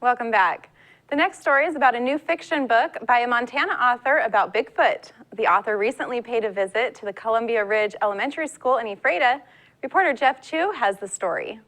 Welcome back. The next story is about a new fiction book by a Montana author about Bigfoot. The author recently paid a visit to the Columbia Ridge Elementary School in Ephrata. Reporter Jeff Chu has the story.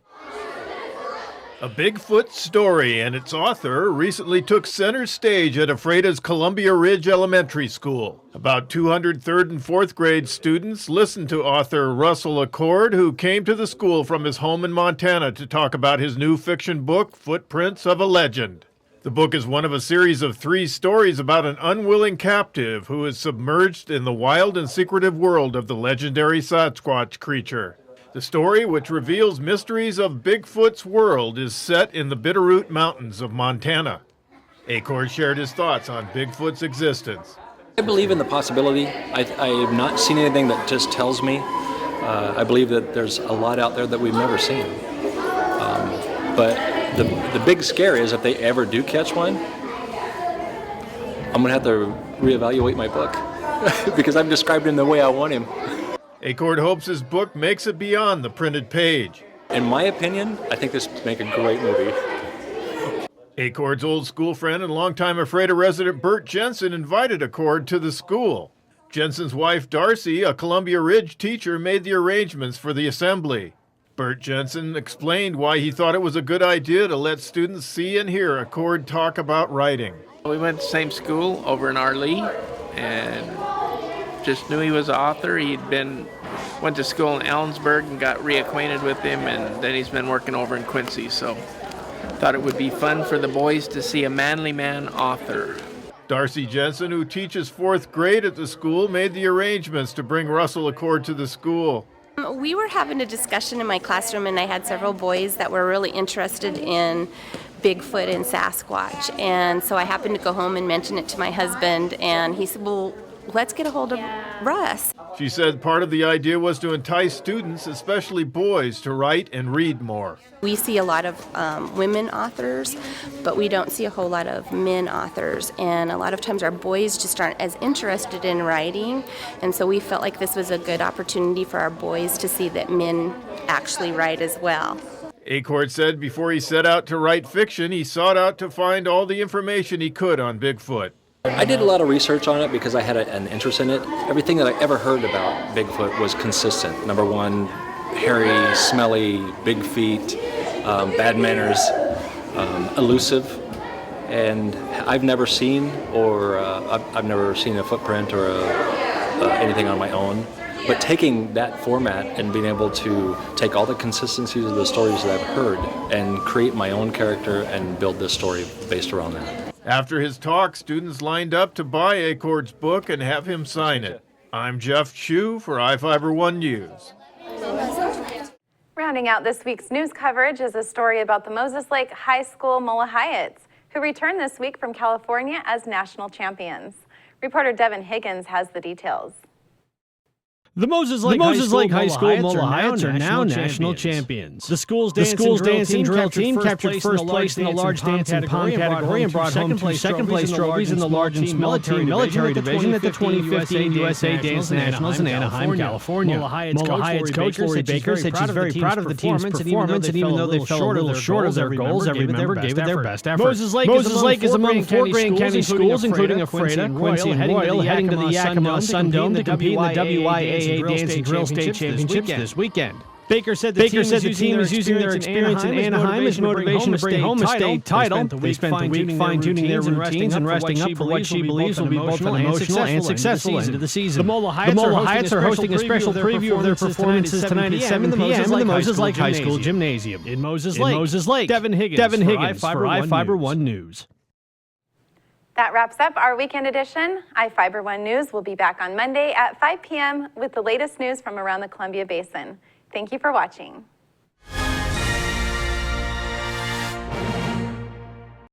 A Bigfoot story and its author recently took center stage at Ephrata's Columbia Ridge Elementary School. About 200 third and fourth grade students listened to author Russell Accord, who came to the school from his home in Montana to talk about his new fiction book, Footprints of a Legend. The book is one of a series of 3 stories about an unwilling captive who is submerged in the wild and secretive world of the legendary Sasquatch creature. The story, which reveals mysteries of Bigfoot's world, is set in the Bitterroot Mountains of Montana. Accord shared his thoughts on Bigfoot's existence. I believe in the possibility. I have not seen anything that just tells me. I believe that there's a lot out there that we've never seen. But the big scare is if they ever do catch one, I'm going to have to reevaluate my book because I've described him the way I want him. Accord hopes his book makes it beyond the printed page. In my opinion, I think this would make a great movie. Accord's old school friend and longtime Ephrata resident Bert Jensen invited Accord to the school. Jensen's wife Darcy, a Columbia Ridge teacher, made the arrangements for the assembly. Bert Jensen explained why he thought it was a good idea to let students see and hear Accord talk about writing. We went to the same school over in Arlee and just knew he was an author. Went to school in Ellensburg and got reacquainted with him, and then he's been working over in Quincy, so thought it would be fun for the boys to see a manly man author. Darcy Jensen, who teaches 4th grade at the school, made the arrangements to bring Russell Accord to the school. We were having a discussion in my classroom, and I had several boys that were really interested in Bigfoot and Sasquatch, and so I happened to go home and mention it to my husband, and he said, well, let's get a hold of Russ. She said part of the idea was to entice students, especially boys, to write and read more. We see a lot of women authors, but we don't see a whole lot of men authors. And a lot of times our boys just aren't as interested in writing. And so we felt like this was a good opportunity for our boys to see that men actually write as well. Accord said before he set out to write fiction, he sought out to find all the information he could on Bigfoot. I did a lot of research on it because I had an interest in it. Everything that I ever heard about Bigfoot was consistent. Number one, hairy, smelly, big feet, bad manners, elusive. And I've never seen I've never seen a footprint or anything on my own. But taking that format and being able to take all the consistencies of the stories that I've heard and create my own character and build this story based around that. After his talk, students lined up to buy Accord's book and have him sign it. I'm Jeff Chu for iFIBER 1 News. Rounding out this week's news coverage is a story about the Moses Lake High School Molohites, who returned this week from California as national champions. Reporter Devin Higgins has the details. The Moses Lake High School Molohites are now national champions. The school's dance and drill team captured first place in the large dance and pom category and brought home 2 second-place trophies in the large and small military division at the 2015 USA Dance Nationals in Anaheim, California. Molohites coach Lori Baker said she's very proud of the team's performance, and even though they fell a little short of their goals, every member gave it their best effort. Moses Lake is among 4 Grand County schools, including Ephrata, Quincy, and Royal, heading to the Yakima Sun Dome to compete in the WYAA Dance and Drill State Championships this weekend. Baker said the team is using their experience in Anaheim as motivation to bring home a state title. They spent the week fine-tuning their routines and resting up for what she believes will be both an emotional and successful end to the season. The Molohites are hosting a special preview of their performances tonight at 7 p.m. in the Moses Lake High School Gymnasium. In Moses Lake, Devin Higgins for iFIBER 1 News. That wraps up our weekend edition. iFIBER 1 News will be back on Monday at 5 p.m. with the latest news from around the Columbia Basin. Thank you for watching.